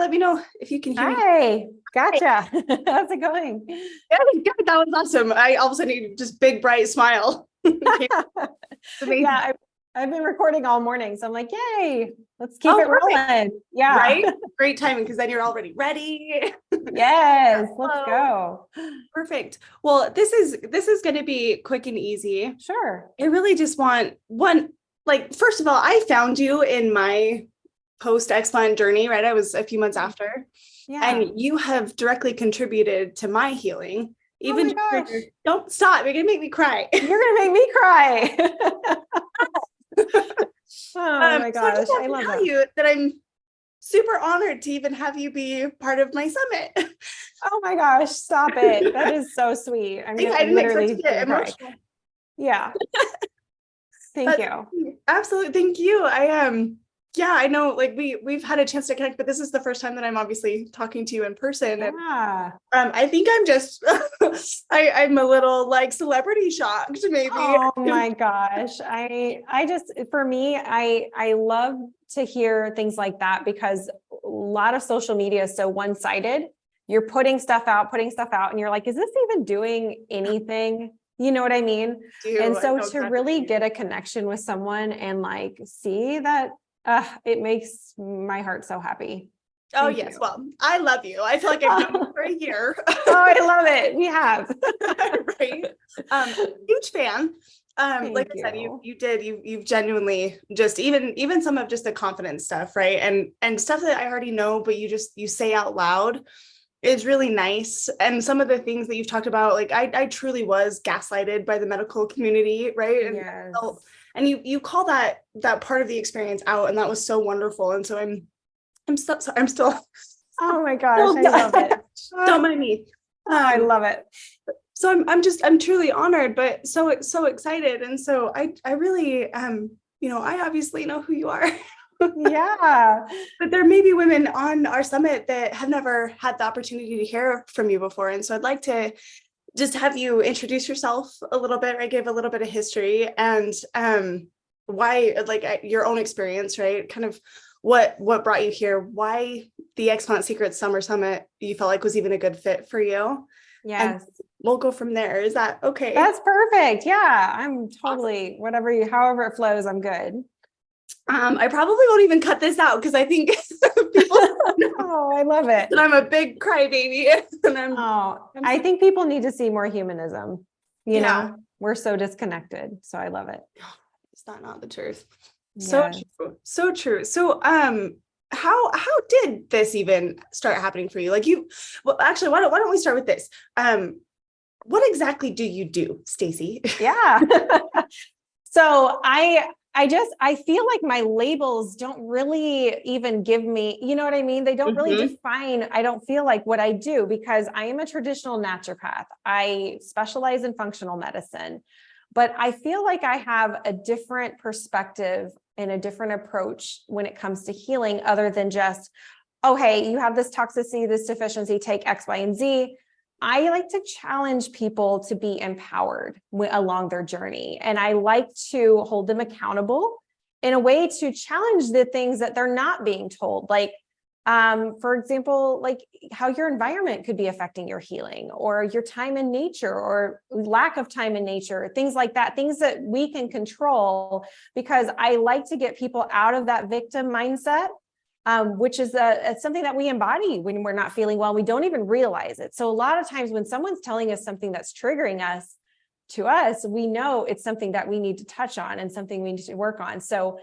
let me know if you can hear me. Hi, gotcha. How's it going? Yeah, good. That was awesome. I all of a sudden just big bright smile. Amazing. Yeah, I've been recording all morning, so I'm like, yay, let's keep it Perfect. rolling. Yeah. Right? Great timing because then you're already ready. Yes, let's Hello. go. Perfect. Well, this is going to be quick and easy. Sure. I really just want one, like, first of all, I found you in my post-explant journey, right? I was a few months after. Yeah. And you have directly contributed to my healing. Even Oh my gosh. don't stop. You're gonna make me cry. You're gonna make me cry. Oh my So I just gosh. want I to love tell that. you that I'm super honored to even have you be part of my summit. Oh my gosh, stop it. That is so sweet. I didn't expect to get emotional. Yeah. Thank you. Absolutely. Thank you. Yeah, I know, like we've had a chance to connect, but this is the first time that I'm obviously talking to you in person. Yeah. And I think I'm just I'm a little like celebrity shocked, maybe. Oh my gosh. I just, for me, I love to hear things like that because a lot of social media is so one-sided. You're putting stuff out, and you're like, is this even doing anything? You know what I mean? And so to really get a connection with someone and like see that, it makes my heart so happy. Oh, Thank yes. you. Well, I love you. I feel like I've known you for a year. Oh, I love it. We have. Right. Huge fan. Like I said, you've genuinely just even some of just the confidence stuff, right? And stuff that I already know, but you say out loud is really nice. And some of the things that you've talked about, like I truly was gaslighted by the medical community, right? And Yes. and you call that part of the experience out, and that was so wonderful. And so I'm still. Oh my gosh, I love it. Don't mind me. I love it. So I'm truly honored, but so excited. And so I really, I obviously know who you are. Yeah. But there may be women on our summit that have never had the opportunity to hear from you before. And so I'd like to just have you introduce yourself a little bit, right? Give a little bit of history and why, like your own experience, right? Kind of what brought you here, why the Explant Secrets Summer Summit you felt like was even a good fit for you. Yes. And we'll go from there. Is that okay? That's perfect. Yeah. I'm totally, however it flows, I'm good. I probably won't even cut this out because I think people know Oh, I love it. that I'm a big crybaby. And I think people need to see more humanism. You Yeah. know, we're so disconnected. So I love it. Is that not the truth? Yes. So true. So how did this even start happening for you? Like well, actually, why don't we start with this? What exactly do you do, Stacy? Yeah. So I feel like my labels don't really even give me, you know what I mean? They don't really define, I don't feel like what I do because I am a traditional naturopath. I specialize in functional medicine, but I feel like I have a different perspective and a different approach when it comes to healing other than just, oh, hey, you have this toxicity, this deficiency, take X, Y, and Z. I like to challenge people to be empowered along their journey. And I like to hold them accountable in a way to challenge the things that they're not being told. Like, for example, like how your environment could be affecting your healing or your time in nature or lack of time in nature, things like that, things that we can control, because I like to get people out of that victim mindset. Which is something that we embody when we're not feeling well. We don't even realize it. So a lot of times when someone's telling us something that's triggering us, we know it's something that we need to touch on and something we need to work on. So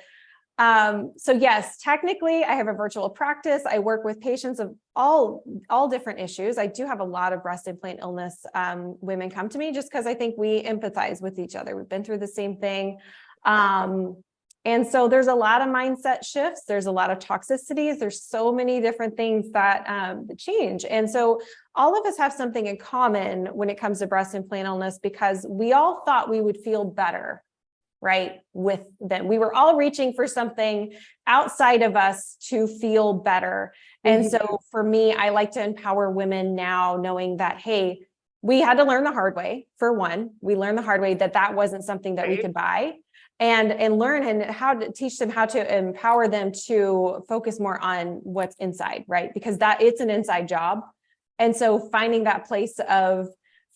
yes, technically I have a virtual practice. I work with patients of all different issues. I do have a lot of breast implant illness women come to me just because I think we empathize with each other. We've been through the same thing. And so there's a lot of mindset shifts. There's a lot of toxicities. There's so many different things that change. And so all of us have something in common when it comes to breast implant illness, because we all thought we would feel better, right? With them. We were all reaching for something outside of us to feel better. And so for me, I like to empower women now knowing that, hey, we had to learn the hard way. For one, we learned the hard way that wasn't something that we could buy, and learn and how to teach them, how to empower them to focus more on what's inside, right? Because it's an inside job. And so finding that place of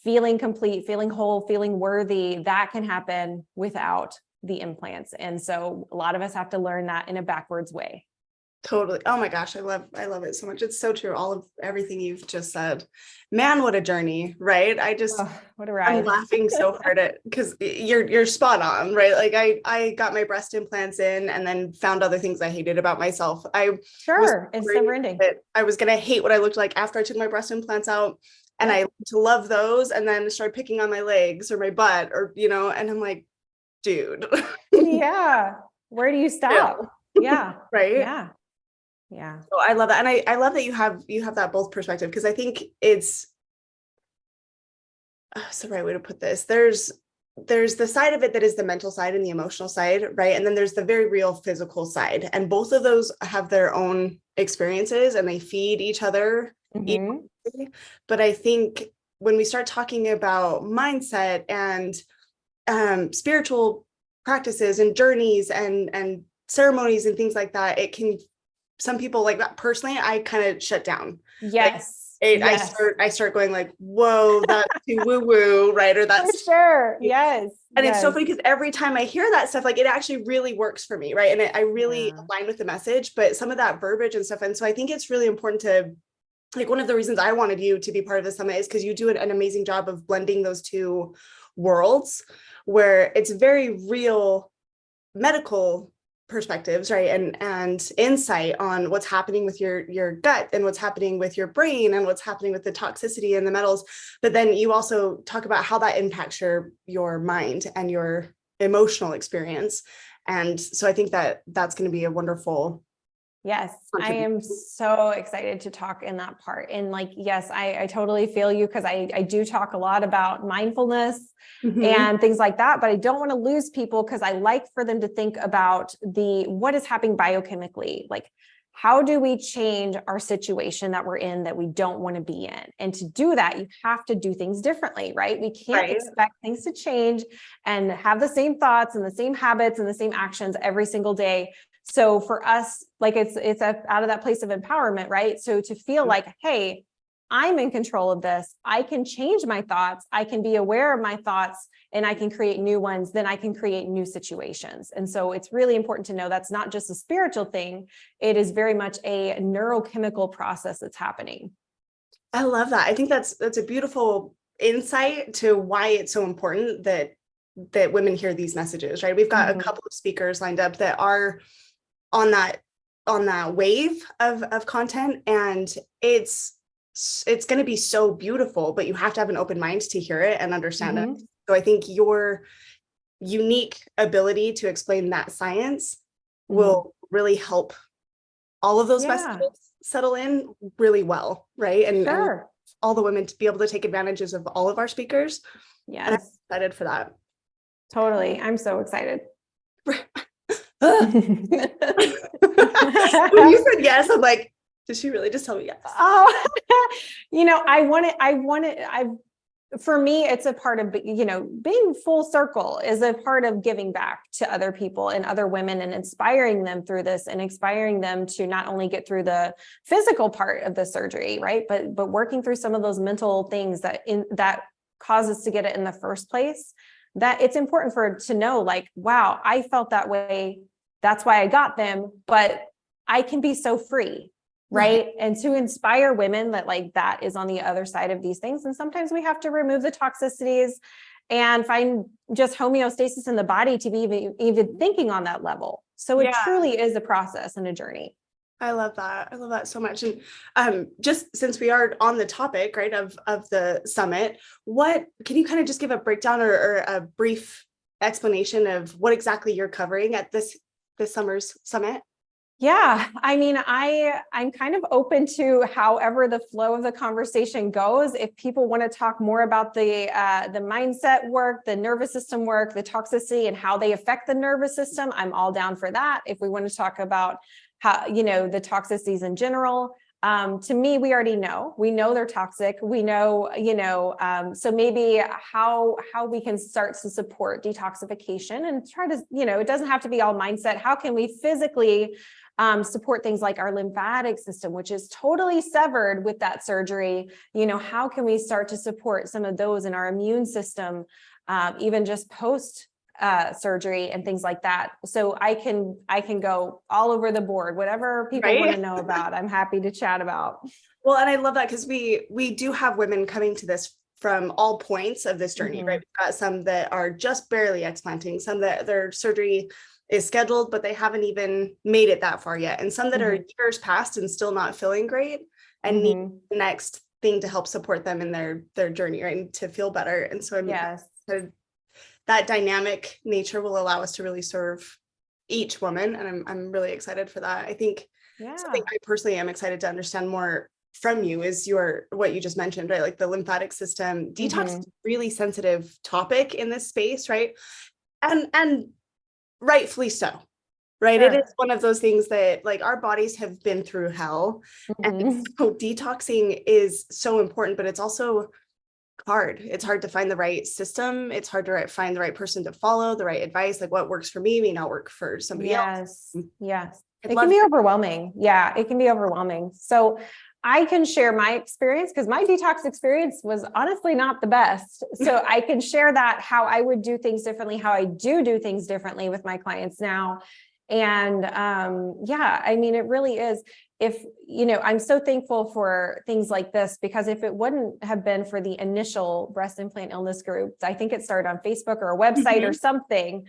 feeling complete, feeling whole, feeling worthy, that can happen without the implants. And so a lot of us have to learn that in a backwards way. Totally. Oh my gosh, I love it so much. It's so true. All of everything you've just said. Man, what a journey, right? What a ride. I'm laughing so hard at, because you're spot on, right? Like I got my breast implants in and then found other things I hated about myself. It's never ending. I was gonna hate what I looked like after I took my breast implants out. And I learned to love those, and then started picking on my legs or my butt, or and I'm like, dude. Yeah. Where do you stop? Yeah. Right. Yeah. Yeah. So I love that. And I love that you have that both perspective, because I think it's the right way to put this. There's the side of it that is the mental side and the emotional side, right? And then there's the very real physical side. And both of those have their own experiences and they feed each other. Mm-hmm. But I think when we start talking about mindset and spiritual practices and journeys and ceremonies and things like that, it can, some people, like that personally, I kind of shut down. Yes. I start going like, whoa, that's too woo-woo, right? Or that's for sure. Yes. And it's so funny because every time I hear that stuff, like it actually really works for me, right? And I really align with the message, but some of that verbiage and stuff. And so I think it's really important to, like, one of the reasons I wanted you to be part of the summit is because you do an amazing job of blending those two worlds, where it's very real medical perspectives, right? And insight on what's happening with your gut and what's happening with your brain and what's happening with the toxicity and the metals. But then you also talk about how that impacts your mind and your emotional experience. And so I think that's going to be a wonderful. Yes, I am so excited to talk in that part. And like, yes, I totally feel you, because I do talk a lot about mindfulness and things like that, but I don't want to lose people, because I like for them to think about what is happening biochemically. Like, how do we change our situation that we're in that we don't want to be in? And to do that, you have to do things differently, right? We can't expect things to change and have the same thoughts and the same habits and the same actions every single day. So for us, like it's out of that place of empowerment, right? So to feel like, hey, I'm in control of this. I can change my thoughts. I can be aware of my thoughts, and I can create new ones. Then I can create new situations. And so it's really important to know that's not just a spiritual thing. It is very much a neurochemical process that's happening. I love that. I think that's a beautiful insight to why it's so important that women hear these messages, right? We've got a couple of speakers lined up that are on that wave of content, and it's going to be so beautiful, but you have to have an open mind to hear it and understand it. So I think your unique ability to explain that science will really help all of those messages settle in really well, right? And all the women to be able to take advantages of all of our speakers. Yes. And I'm excited for that. Totally. I'm so excited. When you said yes, I'm like, did she really just tell me yes? Oh, for me, it's a part of, being full circle is a part of giving back to other people and other women and inspiring them through this, and inspiring them to not only get through the physical part of the surgery, right? But working through some of those mental things that cause us to get it in the first place. That it's important to know, like, wow, I felt that way. That's why I got them, but I can be so free. Right. And to inspire women that is on the other side of these things. And sometimes we have to remove the toxicities and find just homeostasis in the body to be even thinking on that level. So it truly is a process and a journey. I love that. I love that so much. And just since we are on the topic, right, of the summit, what can you kind of just give a breakdown or a brief explanation of what exactly you're covering at this summer's summit? Yeah, I mean, I'm kind of open to however the flow of the conversation goes. If people want to talk more about the mindset work, the nervous system work, the toxicity and how they affect the nervous system, I'm all down for that. If we want to talk about how, the toxicities in general, To me, we already know, they're toxic. We know, so maybe how we can start to support detoxification and try to, it doesn't have to be all mindset. How can we physically support things like our lymphatic system, which is totally severed with that surgery? How can we start to support some of those in our immune system, even just post surgery and things like that? So I can go all over the board, whatever people want to know about, I'm happy to chat about. Well, and I love that because we do have women coming to this from all points of this journey, right? We've got some that are just barely explanting, some that their surgery is scheduled, but they haven't even made it that far yet. And some that are years past and still not feeling great and need the next thing to help support them in their journey, right? And to feel better. And so that dynamic nature will allow us to really serve each woman. And I'm really excited for that. I think something I personally am excited to understand more from you is what you just mentioned, right? Like the lymphatic system. Detox is a really sensitive topic in this space, right? And rightfully so, right? It is one of those things that like our bodies have been through hell. And so detoxing is so important, but it's also hard. It's hard to find the right system. It's hard to find the right person to follow, the right advice, like what works for me may not work for somebody else. Yes. It can be overwhelming. Yeah, it can be overwhelming. So I can share my experience because my detox experience was honestly not the best. So I can share that, how I would do things differently, how I do things differently with my clients now. And I mean, it really is. I'm so thankful for things like this, because if it wouldn't have been for the initial breast implant illness group, I think it started on Facebook or a website or something,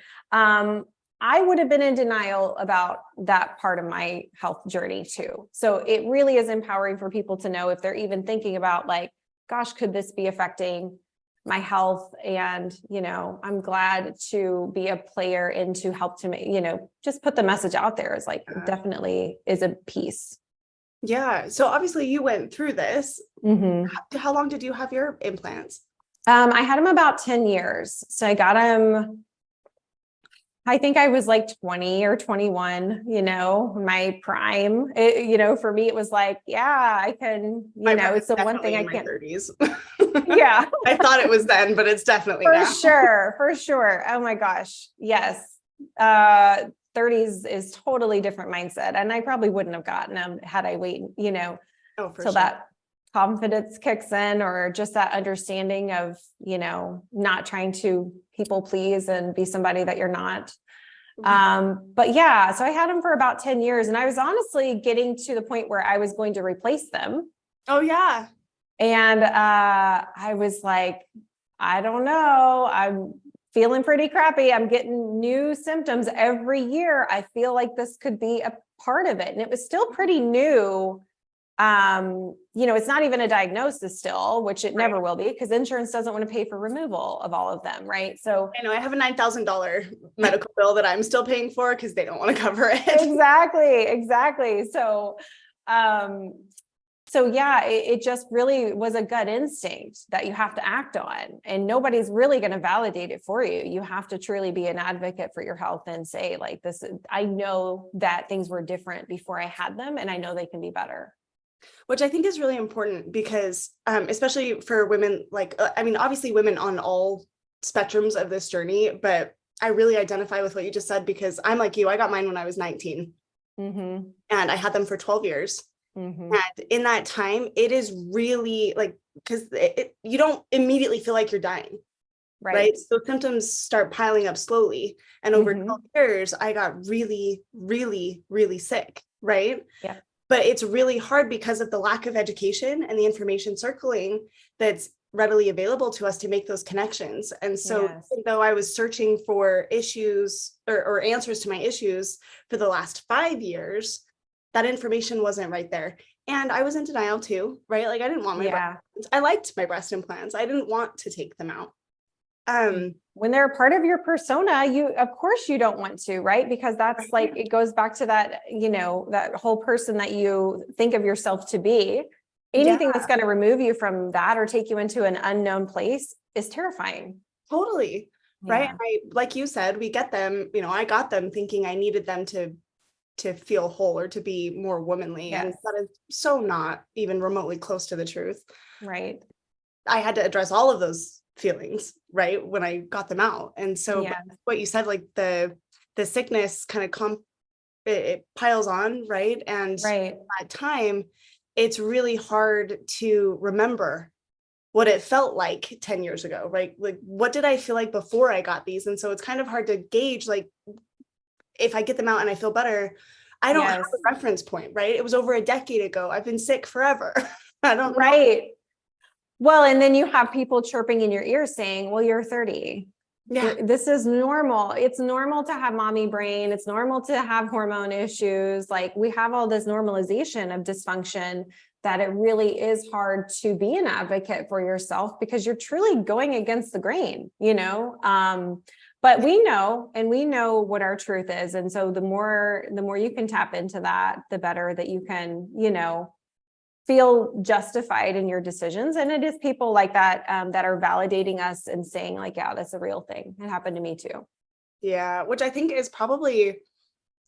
I would have been in denial about that part of my health journey too. So it really is empowering for people to know if they're even thinking about like, gosh, could this be affecting my health? And, I'm glad to be a player and to help to make, just put the message out there is like, definitely is a piece. Yeah. So obviously you went through this. How long did you have your implants? I had them about 10 years. So I got them, I think I was like 20 or 21, my prime, for me, it was like, I can, it's the one thing I can't. 30s. Yeah. I thought it was then, but it's definitely for sure. Oh my gosh. Yes. 30s is totally different mindset. And I probably wouldn't have gotten them had I waited, till that confidence kicks in, or just that understanding of, not trying to people please and be somebody that you're not. But yeah, so I had them for about 10 years, and I was honestly getting to the point where I was going to replace them. Oh yeah. And I was like, I don't know, I'm feeling pretty crappy. I'm getting new symptoms every year. I feel like this could be a part of it. And it was still pretty new. It's not even a diagnosis still, which it never will be, because insurance doesn't want to pay for removal of all of them. Right. So I know I have a $9,000 medical bill that I'm still paying for because they don't want to cover it. Exactly. So yeah, it just really was a gut instinct that you have to act on, and nobody's really going to validate it for you. You have to truly be an advocate for your health and say like, I know that things were different before I had them, and I know they can be better. Which I think is really important because, especially for women, obviously women on all spectrums of this journey, but I really identify with what you just said, because I'm like you, I got mine when I was 19 and I had them for 12 years. And in that time, it is really like, because you don't immediately feel like you're dying. Right. So symptoms start piling up slowly. And over 12 years, I got really, really, really sick. Right. Yeah. But it's really hard because of the lack of education and the information circling that's readily available to us to make those connections. And so even though I was searching for issues or answers to my issues for the last 5 years, that information wasn't right there. And I was in denial too, right? Like I didn't want my breast implants. I liked my breast implants. I didn't want to take them out. When they're a part of your persona, of course you don't want to, right? Because that's like, it goes back to that, that whole person that you think of yourself to be. Anything that's going to remove you from that or take you into an unknown place is terrifying. Totally. Right. Like you said, we get them, I got them thinking I needed them to to feel whole or to be more womanly. And Yes. that is so not even remotely close to the truth. Right. I had to address all of those feelings, right, when I got them out. And so Yeah. but what you said, like the sickness kind of it piles on, right? And Right. at time, it's really hard to remember what it felt like 10 years ago, right? Like, what did I feel like before I got these? And so it's kind of hard to gauge, like, if I get them out and I feel better, I don't have Yes. a reference point, right? It was over a decade ago. I've been sick forever. I don't know. Right. Well, and then you have people chirping in your ear saying, well, you're 30. Yeah. This is normal. It's normal to have mommy brain. It's normal to have hormone issues. Like we have all this normalization of dysfunction that it really is hard to be an advocate for yourself because you're truly going against the grain, but we know what our truth is. And so the more you can tap into that, the better that you can, feel justified in your decisions. And it is people like that that are validating us and saying like, yeah, that's a real thing. It happened to me too. Yeah. Which I think is probably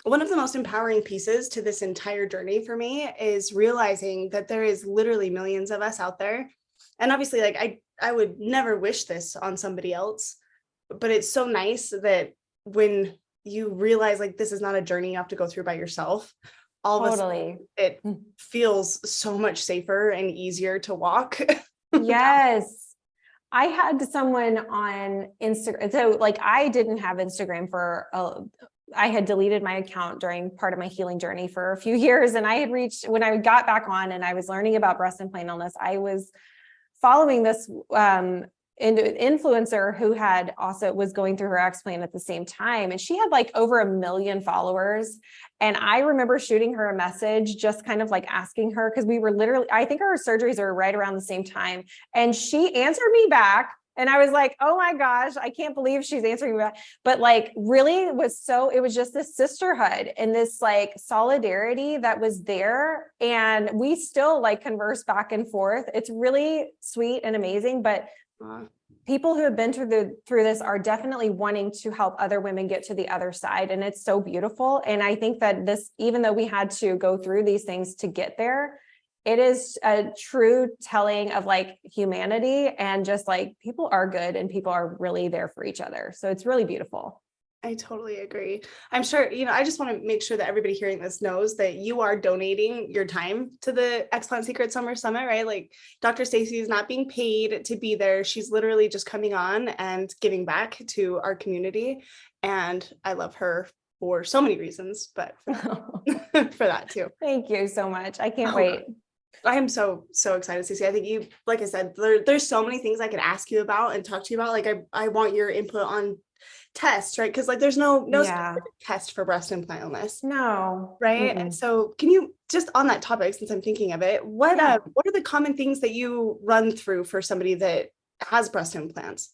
one of the most empowering pieces to this entire journey for me is realizing that there is literally millions of us out there. And obviously, like I would never wish this on somebody else, but it's so nice that when you realize like this is not a journey you have to go through by yourself, all of a sudden it feels so much safer and easier to walk. Yes. I had someone on Instagram. So like I didn't have Instagram I had deleted my account during part of my healing journey for a few years. And I had when I got back on and I was learning about breast implant illness, I was following this influencer who was going through her explant at the same time. And she had like over 1 million followers. And I remember shooting her a message, just kind of like asking her, because we were literally, I think our surgeries are right around the same time. And she answered me back. And I was like, oh my gosh, I can't believe she's answering me back. But like, really it was just this sisterhood and this like solidarity that was there. And we still like converse back and forth. It's really sweet and amazing. But people who have been through this are definitely wanting to help other women get to the other side. And it's so beautiful. And I think that even though we had to go through these things to get there, it is a true telling of like humanity and just like people are good and people are really there for each other. So it's really beautiful. I totally agree. I'm sure, I just want to make sure that everybody hearing this knows that you are donating your time to the Explant Secrets Summer Summit, right? Like Dr. Stacy is not being paid to be there. She's literally just coming on and giving back to our community. And I love her for so many reasons, but for that too. Thank you so much. I can't wait. I am so excited, Stacey. I think you, like I said, there's so many things I could ask you about and talk to you about. Like I want your input on tests, right? Because like there's no specific test for breast implant illness. No. Right. And so can you just on that topic, since I'm thinking of it, what are the common things that you run through for somebody that has breast implants?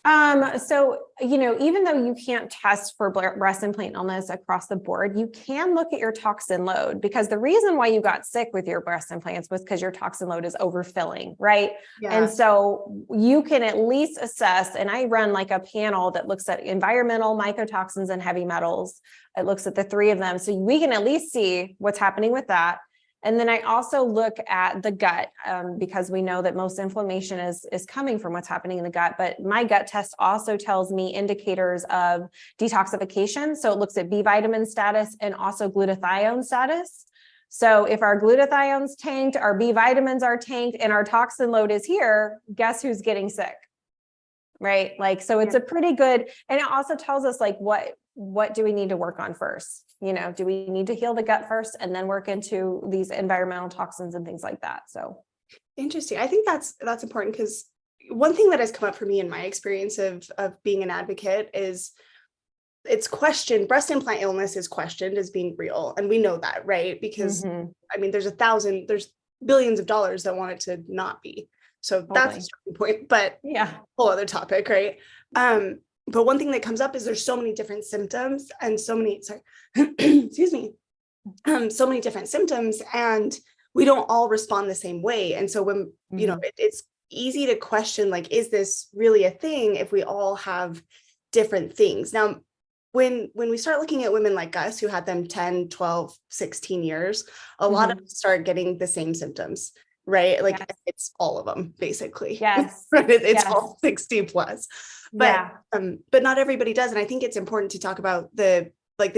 So, even though you can't test for breast implant illness across the board, you can look at your toxin load, because the reason why you got sick with your breast implants was because your toxin load is overfilling, right? Yeah. And so you can at least assess, and I run like a panel that looks at environmental, mycotoxins, and heavy metals. It looks at the 3 of them. So we can at least see what's happening with that. And then I also look at the gut because we know that most inflammation is coming from what's happening in the gut. But my gut test also tells me indicators of detoxification. So it looks at B vitamin status and also glutathione status. So if our glutathione's tanked, our B vitamins are tanked, and our toxin load is here, guess who's getting sick? Right? Like, so it's a pretty good, and it also tells us like what do we need to work on first? Do we need to heal the gut first and then work into these environmental toxins and things like that? So interesting. I think that's important, because one thing that has come up for me in my experience of being an advocate is it's questioned. Breast implant illness is questioned as being real. And we know that, right? Because I mean, there's billions of dollars that want it to not be. So that's a starting point, but whole other topic, right? But one thing that comes up is there's so many different symptoms and so many different symptoms, and we don't all respond the same way. And so when, it's easy to question, like, is this really a thing if we all have different things? Now, when we start looking at women like us who had them 10, 12, 16 years, a lot of them start getting the same symptoms, right? Like it's all of them basically. Yes. Right? It's all 60 plus. But but not everybody does. And I think it's important to talk about the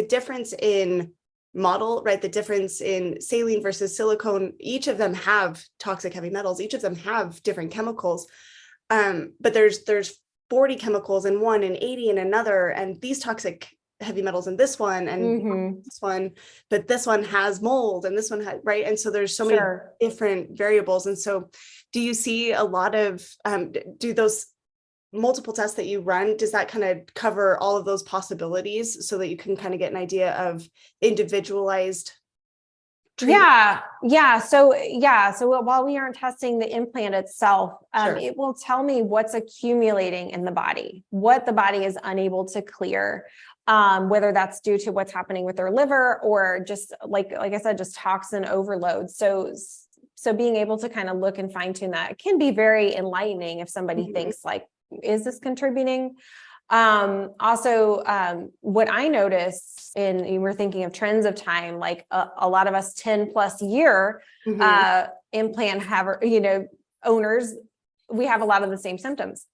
difference in model, right? The difference in saline versus silicone. Each of them have toxic heavy metals. Each of them have different chemicals. But there's 40 chemicals in one and 80 in another, and these toxic heavy metals in this one and this one, but this one has mold and this one has, right? And so there's so many different variables. And so do you see a lot of, do those multiple tests that you run, does that kind of cover all of those possibilities so that you can kind of get an idea of individualized treatment? So while we aren't testing the implant itself, it will tell me what's accumulating in the body, what the body is unable to clear, whether that's due to what's happening with their liver or just like I said, just toxin overload. So being able to kind of look and fine tune that can be very enlightening if somebody thinks like, is this contributing? Also, what I notice you were thinking of trends of time, like a lot of us 10 plus year, implant owners, we have a lot of the same symptoms.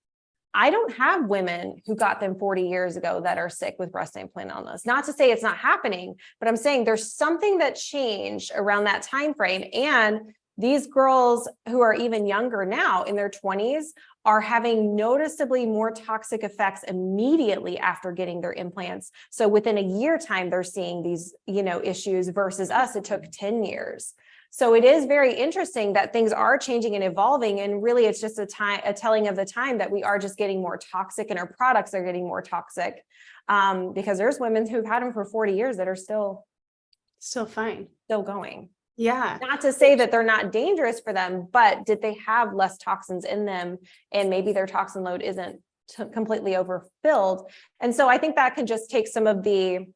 I don't have women who got them 40 years ago that are sick with breast implant illness. Not to say it's not happening, but I'm saying there's something that changed around that time frame. And these girls who are even younger now in their 20s are having noticeably more toxic effects immediately after getting their implants. So within a year time, they're seeing these, issues versus us, it took 10 years. So it is very interesting that things are changing and evolving. And really it's just a telling of the time that we are just getting more toxic and our products are getting more toxic. Because there's women who've had them for 40 years that are still fine, still going. Yeah. Not to say that they're not dangerous for them, but did they have less toxins in them? And maybe their toxin load isn't completely overfilled. And so I think that can just take some of the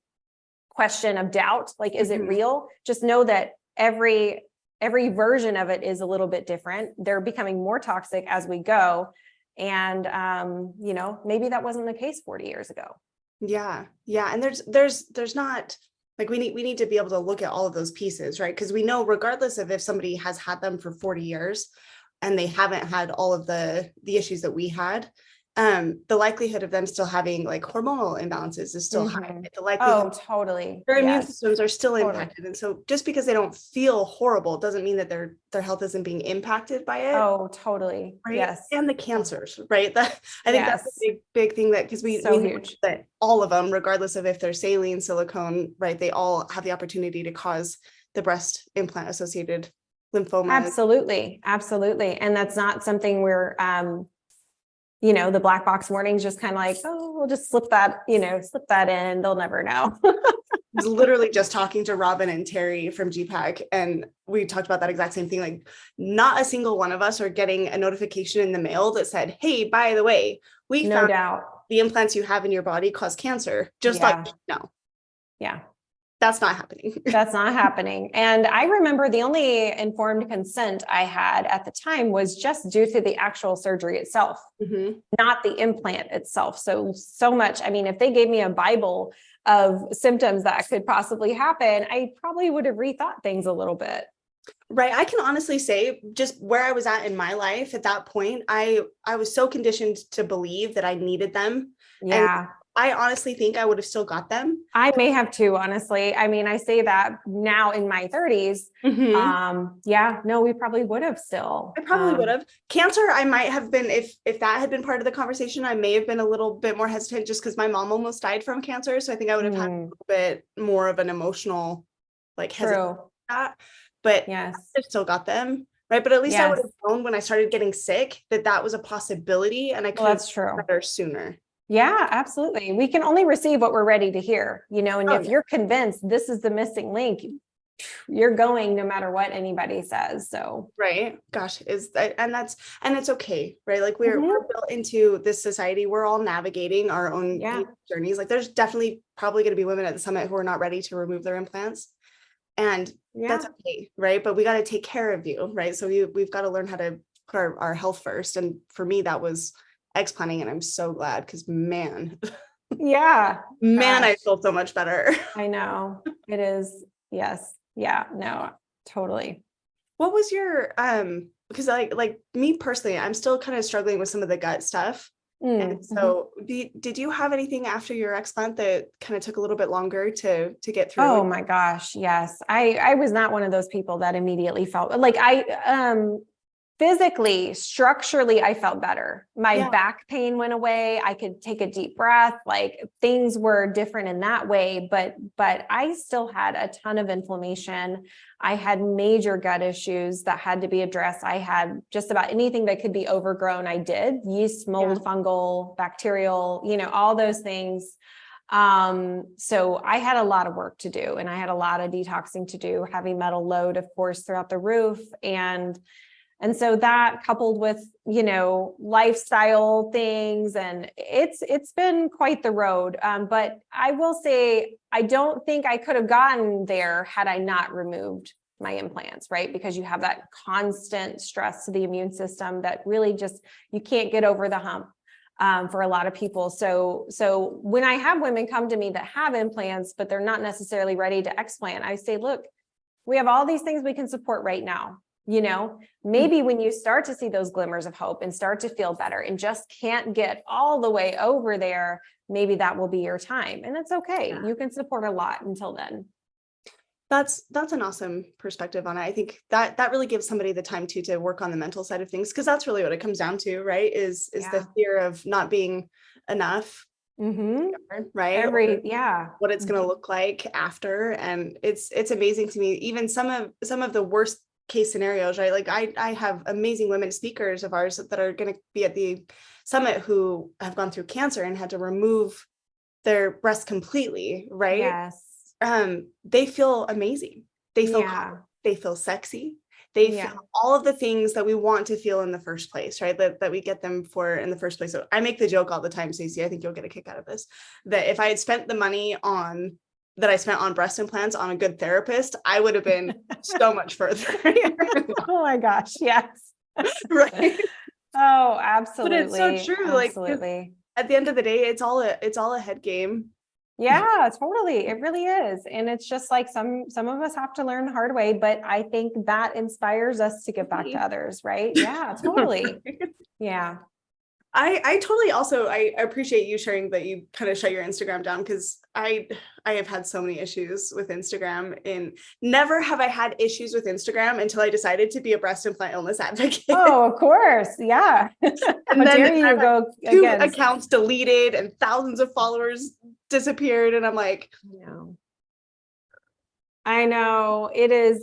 question of doubt. Like, is it real? Just know that every version of it is a little bit different. They're becoming more toxic as we go. And, maybe that wasn't the case 40 years ago. Yeah. Yeah. And there's not, like, we need to be able to look at all of those pieces, right? Because we know regardless of if somebody has had them for 40 years and they haven't had all of the issues that we had, the likelihood of them still having like hormonal imbalances is still high. The likelihood totally. their immune systems are still impacted. And so just because they don't feel horrible doesn't mean that their health isn't being impacted by it. Oh, totally. Right? Yes. And the cancers, right? I think that's a big thing, that because we know that all of them, regardless of if they're saline, silicone, right, they all have the opportunity to cause the breast implant associated lymphoma. Absolutely. And that's not something we're, the black box warnings just kind of like, oh, we'll just slip that in. They'll never know. I was literally just talking to Robin and Terry from GPAC, and we talked about that exact same thing. Like, not a single one of us are getting a notification in the mail that said, hey, by the way, we found the implants you have in your body cause cancer. Yeah. That's not happening. That's not happening. And I remember the only informed consent I had at the time was just due to the actual surgery itself, not the implant itself. So much. I mean, if they gave me a Bible of symptoms that could possibly happen, I probably would have rethought things a little bit. Right. I can honestly say just where I was at in my life at that point, I was so conditioned to believe that I needed them. Yeah. And I honestly think I would have still got them. I may have too, honestly. I mean, I say that now in my 30s. We probably would have still. I probably would have. Cancer, I might have been, if that had been part of the conversation, I may have been a little bit more hesitant just because my mom almost died from cancer. So I think I would have had a little bit more of an emotional, like, hesitation. But I've still got them. Right. But at least I would have known when I started getting sick that was a possibility, and I could have done better sooner. Yeah, absolutely. We can only receive what we're ready to hear, and if you're convinced this is the missing link, you're going no matter what anybody says. So, right. Gosh, and it's okay. Right. Like we're built into this society. We're all navigating our own journeys. Like there's definitely probably going to be women at the summit who are not ready to remove their implants, and that's okay. Right. But we got to take care of you. Right. So we've got to learn how to put our health first. And for me, that was explanting, and I'm so glad, because man, Yeah. Man, I Gosh, feel so much better. I know it is. Yes. Yeah. No, totally. What was your because like me personally, I'm still kind of struggling with some of the gut stuff. And Mm-hmm. so did you have anything after your explant that kind of took a little bit longer to get through? Oh my gosh. Yes. I was not one of those people that immediately felt like physically, structurally, I felt better. My Yeah. back pain went away. I could take a deep breath. Like things were different in that way, but I still had a ton of inflammation. I had major gut issues that had to be addressed. I had just about anything that could be overgrown. I did yeast, mold, fungal, bacterial, all those things. So I had a lot of work to do, and I had a lot of detoxing to do, heavy metal load, of course, throughout the roof. And so that coupled with, lifestyle things, and it's been quite the road. But I will say, I don't think I could have gotten there had I not removed my implants, right? Because you have that constant stress to the immune system that really just, you can't get over the hump. For a lot of people. So when I have women come to me that have implants, but they're not necessarily ready to explant, I say, look, we have all these things we can support right now. Maybe when you start to see those glimmers of hope and start to feel better and just can't get all the way over there, maybe that will be your time. And it's okay. Yeah. You can support a lot until then. That's an awesome perspective on it. I think that really gives somebody the time to work on the mental side of things, because that's really what it comes down to, right? Is the fear of not being enough, right? Or what it's going to look like after. And it's amazing to me, even some of the worst case scenarios, right? Like I have amazing women speakers of ours that are going to be at the summit who have gone through cancer and had to remove their breast completely, right? Yes. They feel amazing. They feel they feel sexy. They feel all of the things that we want to feel in the first place, right? That we get them for in the first place. So I make the joke all the time, Stacy, I think you'll get a kick out of this, that if I had spent the money that I spent on breast implants on a good therapist, I would have been so much further. Oh my gosh. Yes. Right. Oh, absolutely. But it's so true. Absolutely. Like at the end of the day, it's all a head game. Yeah, totally. It really is. And it's just like some of us have to learn the hard way, but I think that inspires us to give back to others, right? Yeah, totally. Yeah. I totally also, I appreciate you sharing that you kind of shut your Instagram down, because I have had so many issues with Instagram, and never have I had issues with Instagram until I decided to be a breast implant illness advocate. Oh, of course. Yeah. And How then dare you go two against accounts deleted and thousands of followers disappeared. And I'm like, no. I know it is.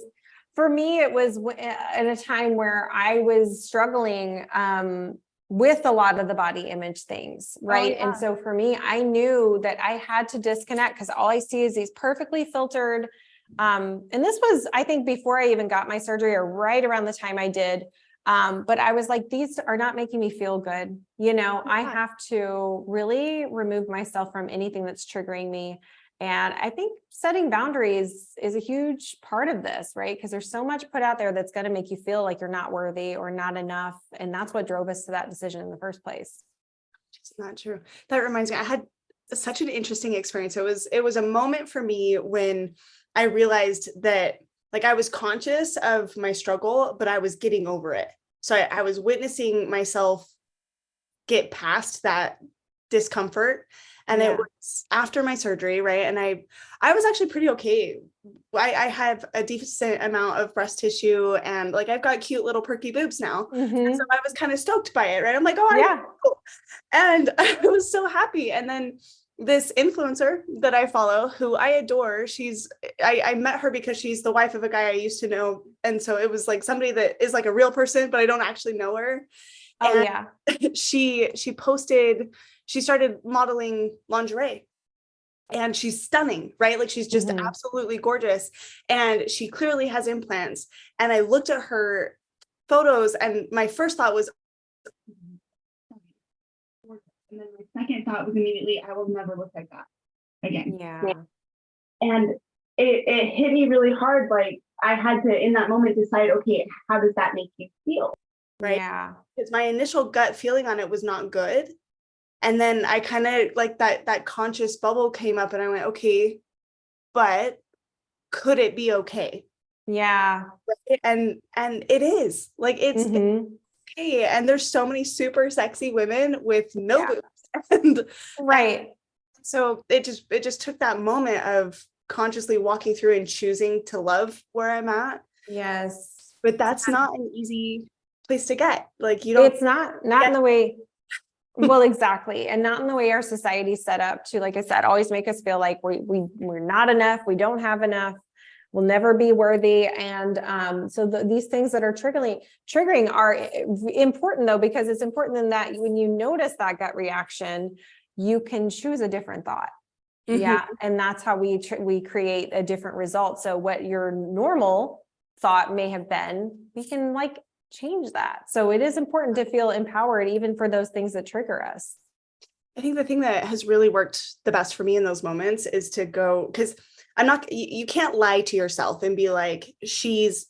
For me, it was at a time where I was struggling with a lot of the body image things, right? And so for me, I knew that I had to disconnect, because all I see is these perfectly filtered. And this was, I think, before I even got my surgery, or right around the time I did. But I was like, these are not making me feel good. I have to really remove myself from anything that's triggering me. And I think setting boundaries is a huge part of this, right? Because there's so much put out there that's going to make you feel like you're not worthy or not enough. And that's what drove us to that decision in the first place. it's not true. That reminds me, I had such an interesting experience. It was a moment for me when I realized that, like, I was conscious of my struggle, but I was getting over it. So I was witnessing myself get past that discomfort. And it was after my surgery, right? And I was actually pretty okay. I have a decent amount of breast tissue, and like I've got cute little perky boobs now. And so I was kind of stoked by it, right? I'm like, oh, I know. And I was so happy. And then this influencer that I follow, who I adore, I met her because she's the wife of a guy I used to know. And so it was like somebody that is like a real person, but I don't actually know her. Oh, and she started modeling lingerie, and she's stunning, right? Like she's just absolutely gorgeous. And she clearly has implants. And I looked at her photos, and my first thought was, and then my second thought was immediately, I will never look like that again. Yeah. And it hit me really hard. Like I had to, in that moment, decide, okay, how does that make you feel? Right. Yeah. Because my initial gut feeling on it was not good. And then I kind of like that conscious bubble came up and I went, okay, but could it be okay? Yeah. Right? And it is like, it's Mm-hmm. okay. And there's so many super sexy women with no Yeah. boobs. And Right. so it just took that moment of consciously walking through and choosing to love where I'm at. Yes. But that's not an easy place to get. Like you don't It's not in the way, well, exactly. And not in the way our society's set up to, like I said, always make us feel like we're not enough. We don't have enough. We'll never be worthy. And so these things that are triggering are important though, because it's important in that when you notice that gut reaction, you can choose a different thought. Yeah. And that's how we create a different result. So what your normal thought may have been, we can like change that. So it is important to feel empowered, even for those things that trigger us. I think the thing that has really worked the best for me in those moments is to go, because I'm not, you can't lie to yourself and be like, she's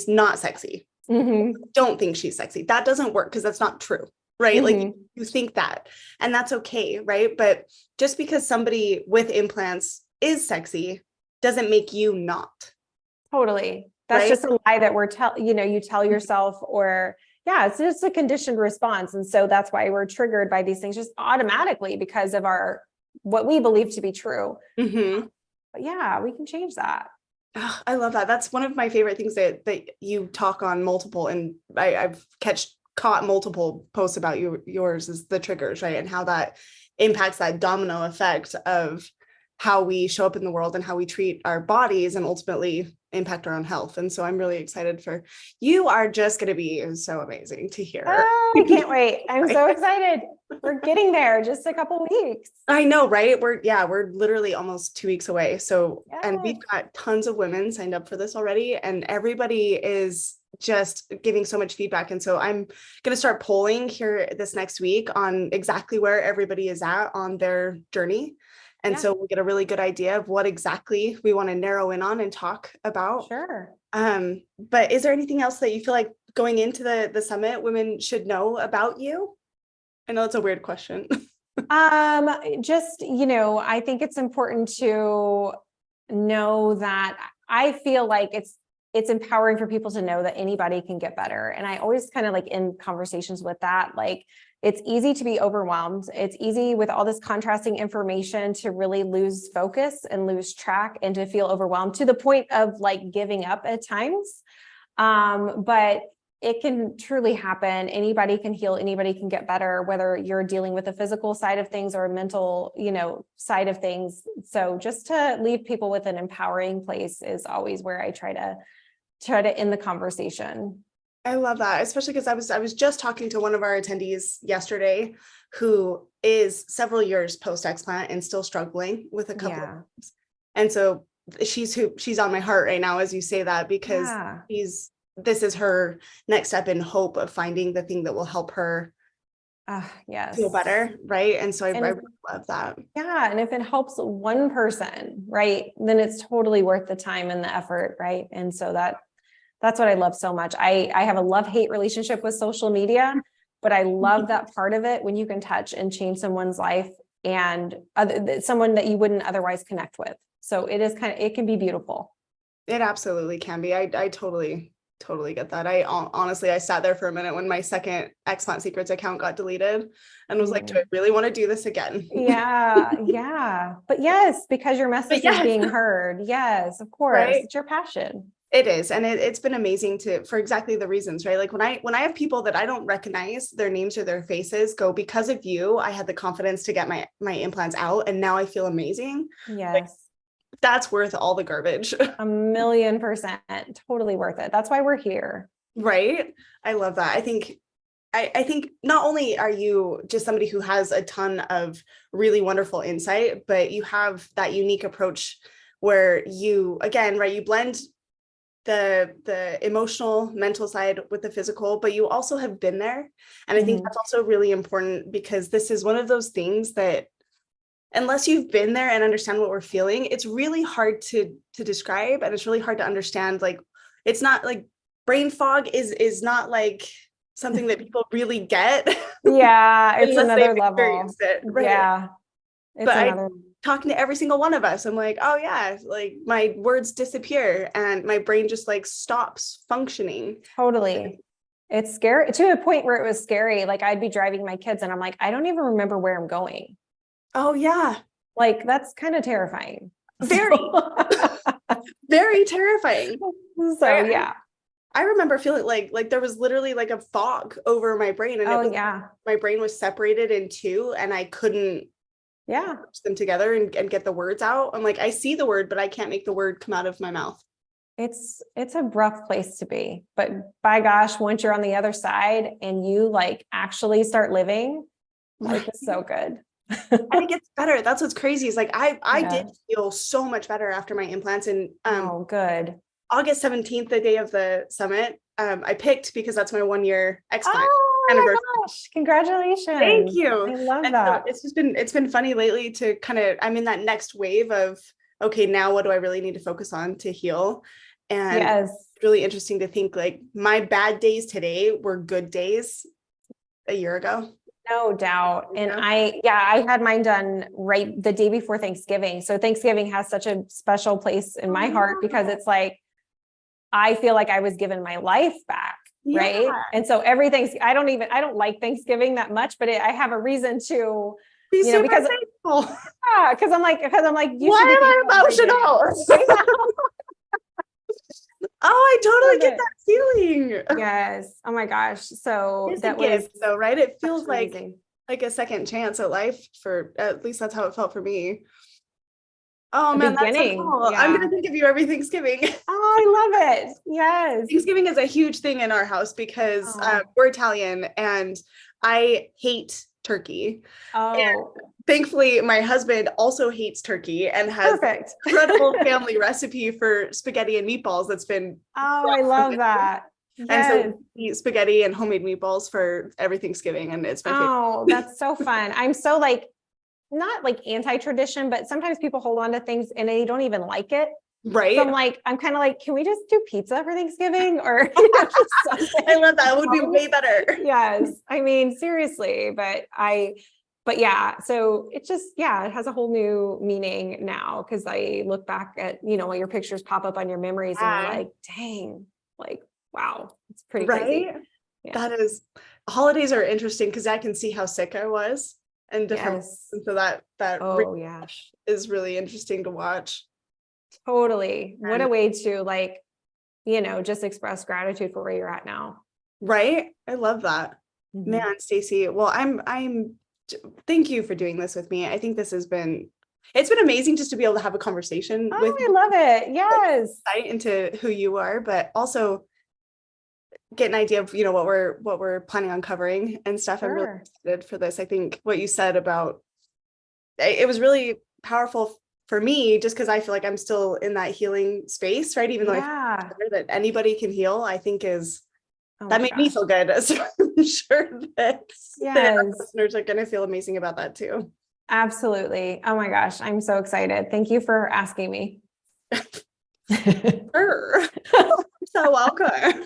not sexy. Don't think she's sexy. That doesn't work because that's not true, right? Like you think that, and that's okay, right? But just because somebody with implants is sexy doesn't make you not. Totally. That's right? just a lie that you tell yourself, or yeah, it's just a conditioned response. And so that's why we're triggered by these things just automatically because of what we believe to be true. But yeah, we can change that. Oh, I love that. That's one of my favorite things that you talk on multiple, and I've caught multiple posts about yours is the triggers, right? And how that impacts that domino effect of how we show up in the world and how we treat our bodies and ultimately impact our own health. And so I'm really excited for you. Are just going to be so amazing to hear. Oh, I can't wait. I'm so excited. We're getting there, just a couple weeks. I know, right? We're literally almost 2 weeks away. So, Yes. And we've got tons of women signed up for this already, and everybody is just giving so much feedback. And so I'm going to start polling here this next week on exactly where everybody is at on their journey. And so we'll get a really good idea of what exactly we want to narrow in on and talk about. Sure. But is there anything else that you feel like going into the summit women should know about you? I know it's a weird question. Just, I think it's important to know that I feel like it's empowering for people to know that anybody can get better. And I always kind of like in conversations with that, like, it's easy to be overwhelmed. It's easy with all this contrasting information to really lose focus and lose track and to feel overwhelmed to the point of like giving up at times. But it can truly happen. Anybody can heal, anybody can get better, whether you're dealing with the physical side of things or a mental, side of things. So just to leave people with an empowering place is always where I try to end the conversation. I love that, especially because I was just talking to one of our attendees yesterday who is several years post explant and still struggling with a couple of things. And so she's on my heart right now as you say that, because this is her next step in hope of finding the thing that will help her feel better, right? And so I really love that. Yeah, and if it helps one person, right, then it's totally worth the time and the effort, right? And so that's what I love so much. I have a love-hate relationship with social media, but I love that part of it when you can touch and change someone's life and someone that you wouldn't otherwise connect with. So it can be beautiful. It absolutely can be. I totally get that. I honestly sat there for a minute when my second Explant Secrets account got deleted and was like, do I really want to do this again? Yeah. But yes, because your message is being heard. Yes, of course. Right? It's your passion. It is. And it's been amazing for exactly the reasons, right? Like when I have people that I don't recognize their names or their faces go, because of you, I had the confidence to get my implants out and now I feel amazing. Yes. Like, that's worth all the garbage. 1,000,000%. Totally worth it. That's why we're here. Right. I love that. I think not only are you just somebody who has a ton of really wonderful insight, but you have that unique approach where you, again, right, you blend the emotional, mental side with the physical, but you also have been there. And I think that's also really important, because this is one of those things that unless you've been there and understand what we're feeling, it's really hard to describe. And it's really hard to understand. Like, it's not like brain fog is not like something that people really get. Yeah, it's unless another they've level. experienced it, right? Yeah. It's But another talking to every single one of us, I'm like, oh yeah, like my words disappear and my brain just like stops functioning. totally. It's scary to a point where it was scary. Like I'd be driving my kids and I'm like, I don't even remember where I'm going. Oh yeah. Like that's kind of terrifying. Very, very terrifying. So Right? yeah. I remember feeling like there was literally like a fog over my brain, and Oh yeah. my brain was separated in two and I couldn't put them together and get the words out. I'm like, I see the word, but I can't make the word come out of my mouth. It's a rough place to be, but by gosh, once you're on the other side and you like actually start living, life is so good. And it gets better. That's what's crazy. Is like I did feel so much better after my implants. And oh, good. August 17th, the day of the summit, I picked because that's my 1-year explant anniversary. My gosh, congratulations. Thank you. I love that. So it's been funny lately to kind of, I'm in that next wave of, okay, now what do I really need to focus on to heal? And it's really interesting to think like my bad days today were good days a year ago. No doubt. And I had mine done right the day before Thanksgiving. So Thanksgiving has such a special place in my heart because it's like, I feel like I was given my life back. Right. And so everything's, I don't like Thanksgiving that much, but I have a reason to be super because thankful. Yeah. Cause I'm like, why am I emotional? Oh, I totally get that feeling. Yes. Oh my gosh. So that was so right. It feels like a second chance at life, for at least that's how it felt for me. Oh man, that's so cool. I'm gonna think of you every Thanksgiving. Oh, I love it. Yes. Thanksgiving is a huge thing in our house because we're Italian and I hate turkey. And thankfully, my husband also hates turkey and has an incredible family recipe for spaghetti and meatballs that's been I love that. Yes. And so we eat spaghetti and homemade meatballs for every Thanksgiving, and it's my favorite. Oh, that's so fun. I'm so like not like anti-tradition, but sometimes people hold on to things and they don't even like it. Right. So I'm kind of like, can we just do pizza for Thanksgiving? Or I love that. It would be way better. Yes. I mean, seriously, but yeah, so it just, it has a whole new meaning now. Cause I look back at, all your pictures pop up on your memories and you're like, dang, like, wow, it's pretty crazy. Yeah. That is, holidays are interesting because I can see how sick I was and different. And so that is really interesting to watch. Totally. What a way to like, just express gratitude for where you're at now. Right. I love that. Mm-hmm. Man, Stacy. Well, I'm thank you for doing this with me. I think it's been amazing just to be able to have a conversation with you. I love it. Yes. Insight into who you are, but also get an idea of, what we're planning on covering and stuff. Sure. I'm really excited for this. I think what you said about it was really powerful for me, just because I feel like I'm still in that healing space, right? Even though I feel that anybody can heal, I think that made me feel good. So I'm sure that our listeners are going to feel amazing about that too. Absolutely. Oh my gosh. I'm so excited. Thank you for asking me. Sure. So welcome.